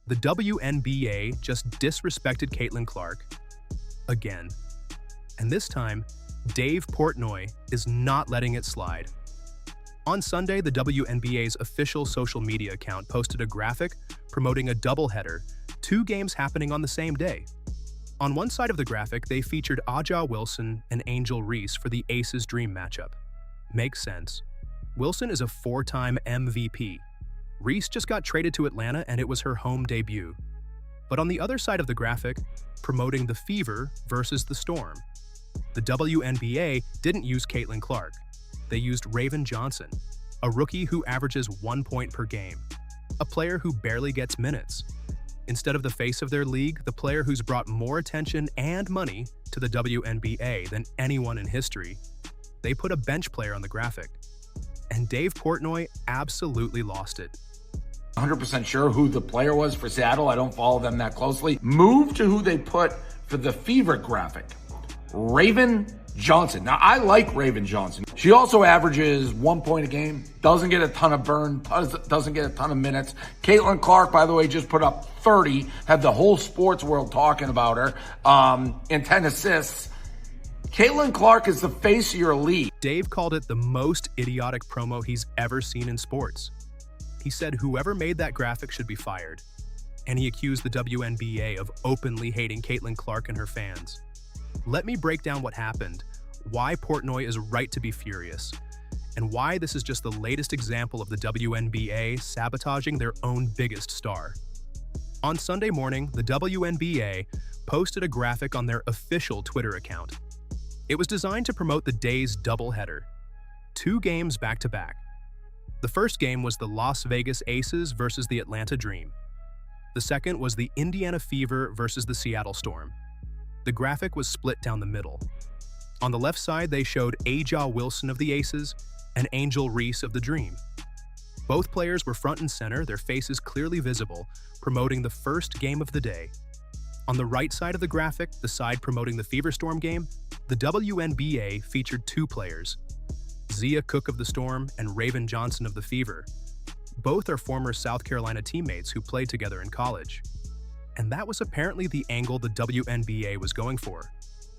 The WNBA just disrespected Caitlin Clark again. And this time, Dave Portnoy is not letting it slide. On Sunday, the WNBA's official social media account posted a graphic promoting a doubleheader, 2 games happening on the same day. On one side of the graphic, they featured Aja Wilson and Angel Reese for the Aces Dream matchup. Makes sense. Wilson is a 4-time MVP. Reese just got traded to Atlanta and it was her home debut. But on the other side of the graphic, promoting the Fever versus the Storm. The WNBA didn't use Caitlin Clark. They used Raven Johnson, a rookie who averages 1 point per game, a player who barely gets minutes. Instead of the face of their league, the player who's brought more attention and money to the WNBA than anyone in history, they put a bench player on the graphic. And Dave Portnoy absolutely lost it. 100% sure who the player was for Seattle. I don't follow them that closely. Move to who they put for the Fever graphic. Raven Johnson. Now, I like Raven Johnson. She also averages 1 point a game, doesn't get a ton of burn, doesn't get a ton of minutes. Caitlin Clark, by the way, just put up 30, had the whole sports world talking about her, and 10 assists. Caitlin Clark is the face of your league. Dave called it the most idiotic promo he's ever seen in sports. He said whoever made that graphic should be fired, and he accused the WNBA of openly hating Caitlin Clark and her fans. Let me break down what happened, why Portnoy is right to be furious, and why this is just the latest example of the WNBA sabotaging their own biggest star. On Sunday morning, the WNBA posted a graphic on their official Twitter account. It was designed to promote the day's doubleheader, 2 games back-to-back. The first game was the Las Vegas Aces versus the Atlanta Dream. The second was the Indiana Fever versus the Seattle Storm. The graphic was split down the middle. On the left side, they showed Aja Wilson of the Aces and Angel Reese of the Dream. Both players were front and center, their faces clearly visible, promoting the first game of the day. On the right side of the graphic, the side promoting the Fever Storm game, the WNBA featured 2 players, Zia Cook of the Storm and Raven Johnson of the Fever. Both are former South Carolina teammates who played together in college. And that was apparently the angle the WNBA was going for,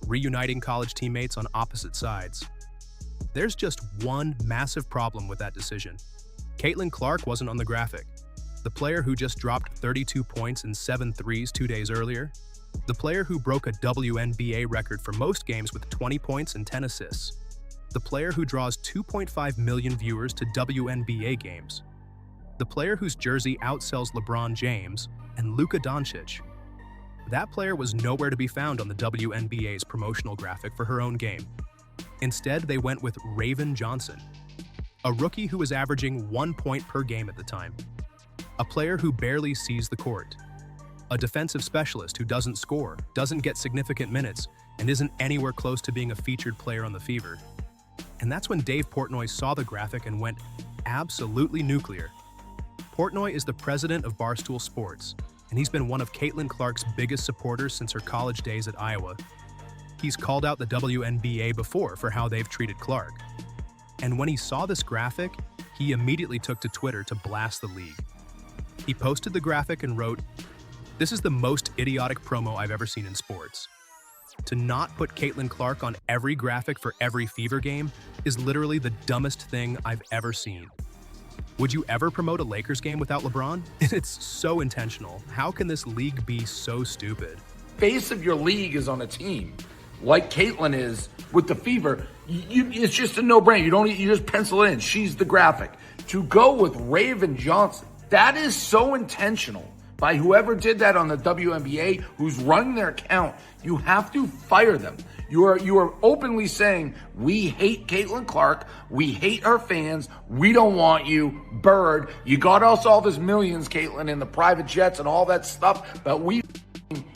reuniting college teammates on opposite sides. There's just one massive problem with that decision. Caitlin Clark wasn't on the graphic. The player who just dropped 32 points and 7 threes 2 days earlier. The player who broke a WNBA record for most games with 20 points and 10 assists. The player who draws 2.5 million viewers to WNBA games. The player whose jersey outsells LeBron James and Luka Doncic. That player was nowhere to be found on the WNBA's promotional graphic for her own game. Instead, they went with Raven Johnson, a rookie who was averaging 1 point per game at the time, a player who barely sees the court, a defensive specialist who doesn't score, doesn't get significant minutes, and isn't anywhere close to being a featured player on the Fever. And that's when Dave Portnoy saw the graphic and went absolutely nuclear. Portnoy is the president of Barstool Sports, and he's been one of Caitlin Clark's biggest supporters since her college days at Iowa. He's called out the WNBA before for how they've treated Clark. And when he saw this graphic, he immediately took to Twitter to blast the league. He posted the graphic and wrote, "This is the most idiotic promo I've ever seen in sports. To not put Caitlin Clark on every graphic for every Fever game is literally the dumbest thing I've ever seen. Would you ever promote a Lakers game without LeBron? It's so intentional. How can this league be so stupid?" Face of your league is on a team, like Caitlin is with the Fever. It's just a no-brainer. You just pencil it in. She's the graphic. To go with Raven Johnson, that is so intentional by whoever did that on the WNBA, who's running their account. You have to fire them. You are openly saying, we hate Caitlin Clark, we hate her fans, we don't want you, Bird. You got us all this millions, Caitlin, in the private jets and all that stuff, but we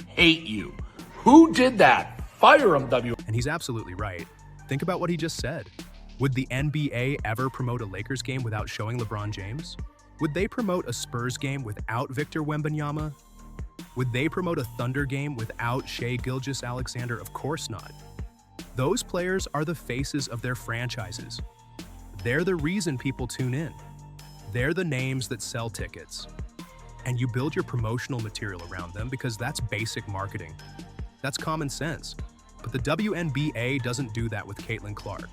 hate you. Who did that? Fire him, And he's absolutely right. Think about what he just said. Would the NBA ever promote a Lakers game without showing LeBron James? Would they promote a Spurs game without Victor Wembanyama? Would they promote a Thunder game without Shai Gilgeous-Alexander? Of course not. Those players are the faces of their franchises. They're the reason people tune in. They're the names that sell tickets. and you build your promotional material around them because that's basic marketing. That's common sense. But the WNBA doesn't do that with Caitlin Clark.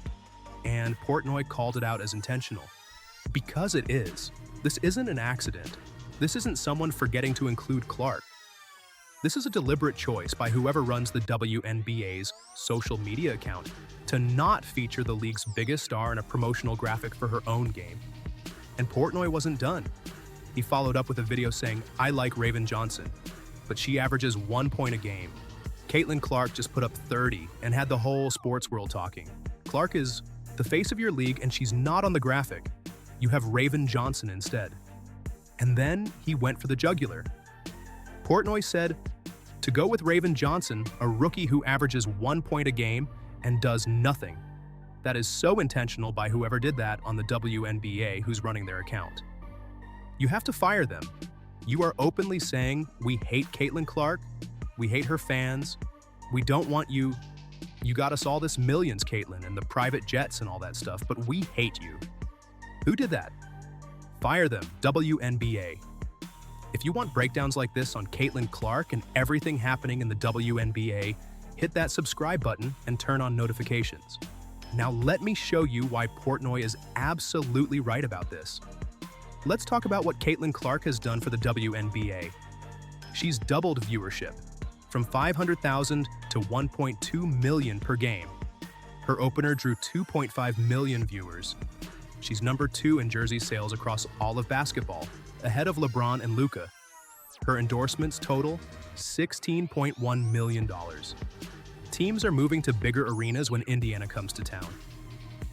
And Portnoy called it out as intentional. Because it is. This isn't an accident. This isn't someone forgetting to include Clark. This is a deliberate choice by whoever runs the WNBA's social media account to not feature the league's biggest star in a promotional graphic for her own game. And Portnoy wasn't done. He followed up with a video saying, "I like Raven Johnson, but she averages 1 point a game." Caitlin Clark just put up 30 and had the whole sports world talking. Clark is the face of your league and she's not on the graphic. You have Raven Johnson instead. And then he went for the jugular. Portnoy said, "To go with Raven Johnson, a rookie who averages 1 point a game and does nothing. That is so intentional by whoever did that on the WNBA who's running their account. You have to fire them. You are openly saying, we hate Caitlin Clark, we hate her fans, we don't want you. You got us all this millions, Caitlin, and the private jets and all that stuff, but we hate you." Who did that? Fire them, WNBA. If you want breakdowns like this on Caitlin Clark and everything happening in the WNBA, hit that subscribe button and turn on notifications. Now let me show you why Portnoy is absolutely right about this. Let's talk about what Caitlin Clark has done for the WNBA. She's doubled viewership, from 500,000 to 1.2 million per game. Her opener drew 2.5 million viewers. She's number 2 in jersey sales across all of basketball, ahead of LeBron and Luka. Her endorsements total $16.1 million. Teams are moving to bigger arenas when Indiana comes to town.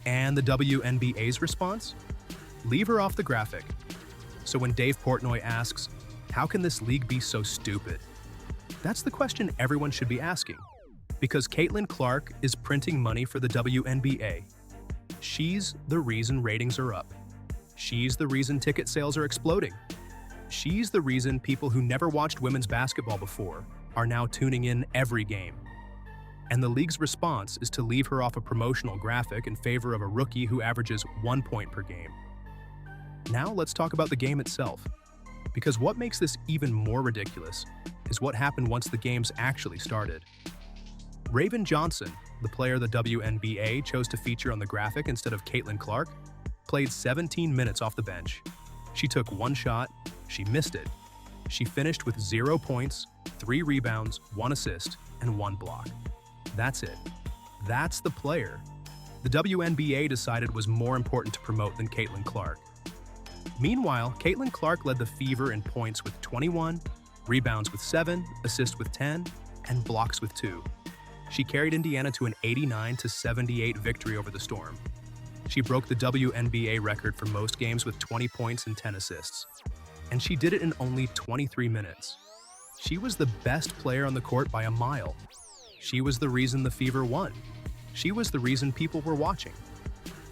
And the WNBA's response? Leave her off the graphic. So when Dave Portnoy asks, how can this league be so stupid? That's the question everyone should be asking. Because Caitlin Clark is printing money for the WNBA. She's the reason ratings are up. She's the reason ticket sales are exploding. She's the reason people who never watched women's basketball before are now tuning in every game. And the league's response is to leave her off a promotional graphic in favor of a rookie who averages 1 point per game. Now let's talk about the game itself. Because what makes this even more ridiculous is what happened once the games actually started. Raven Johnson, the player the WNBA chose to feature on the graphic instead of Caitlin Clark, played 17 minutes off the bench. She took 1 shot, she missed it. She finished with 0 points, 3 rebounds, 1 assist, and 1 block. That's it. That's the player the WNBA decided was more important to promote than Caitlin Clark. Meanwhile, Caitlin Clark led the Fever in points with 21, rebounds with 7, assists with 10, and blocks with 2. She carried Indiana to an 89-78 victory over the Storm. She broke the WNBA record for most games with 20 points and 10 assists. And she did it in only 23 minutes. She was the best player on the court by a mile. She was the reason the Fever won. She was the reason people were watching.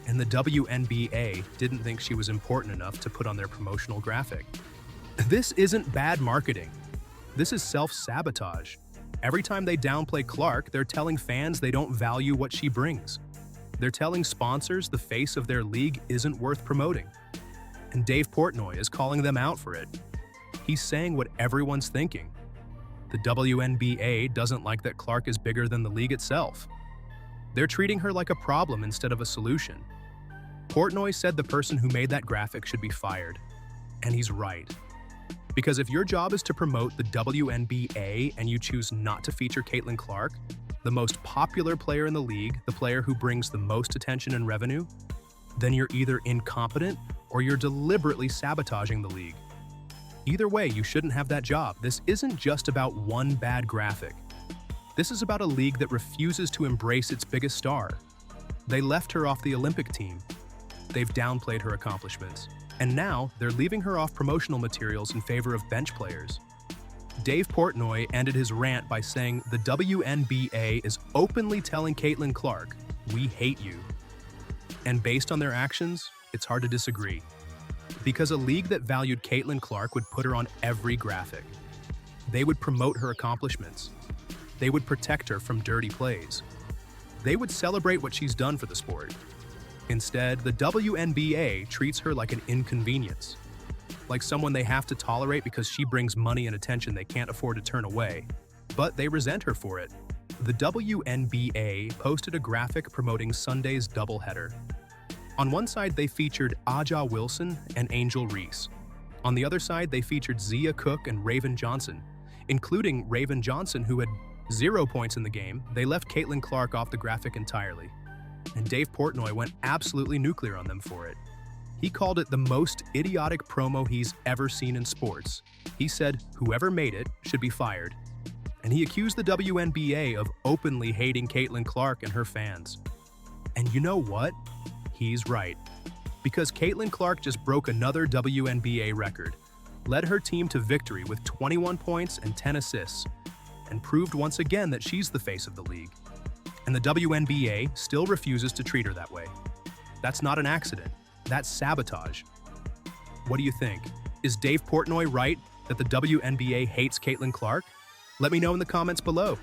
And the WNBA didn't think she was important enough to put on their promotional graphic. This isn't bad marketing. This is self-sabotage. Every time they downplay Clark, they're telling fans they don't value what she brings. They're telling sponsors the face of their league isn't worth promoting. And Dave Portnoy is calling them out for it. He's saying what everyone's thinking. The WNBA doesn't like that Clark is bigger than the league itself. They're treating her like a problem instead of a solution. Portnoy said the person who made that graphic should be fired. And he's right. Because if your job is to promote the WNBA and you choose not to feature Caitlin Clark, the most popular player in the league, the player who brings the most attention and revenue, then you're either incompetent or you're deliberately sabotaging the league. Either way, you shouldn't have that job. This isn't just about one bad graphic. This is about a league that refuses to embrace its biggest star. They left her off the Olympic team. They've downplayed her accomplishments. And now, they're leaving her off promotional materials in favor of bench players. Dave Portnoy ended his rant by saying the WNBA is openly telling Caitlin Clark, "We hate you." And based on their actions, it's hard to disagree. Because a league that valued Caitlin Clark would put her on every graphic. They would promote her accomplishments. They would protect her from dirty plays. They would celebrate what she's done for the sport. Instead, the WNBA treats her like an inconvenience. like someone they have to tolerate because she brings money and attention they can't afford to turn away. But they resent her for it. The WNBA posted a graphic promoting Sunday's doubleheader. On one side, they featured Aja Wilson and Angel Reese. On the other side, they featured Zia Cook and Raven Johnson. Including Raven Johnson, who had 0 points in the game, they left Caitlin Clark off the graphic entirely. And Dave Portnoy went absolutely nuclear on them for it. He called it the most idiotic promo he's ever seen in sports. He said whoever made it should be fired. And he accused the WNBA of openly hating Caitlin Clark and her fans. And you know what? He's right. Because Caitlin Clark just broke another WNBA record, led her team to victory with 21 points and 10 assists, and proved once again that she's the face of the league. And the WNBA still refuses to treat her that way. That's not an accident. That's sabotage. What do you think? Is Dave Portnoy right that the WNBA hates Caitlin Clark? Let me know in the comments below.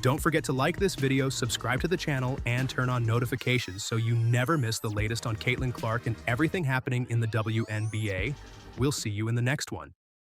Don't forget to like this video, subscribe to the channel, and turn on notifications so you never miss the latest on Caitlin Clark and everything happening in the WNBA. We'll see you in the next one.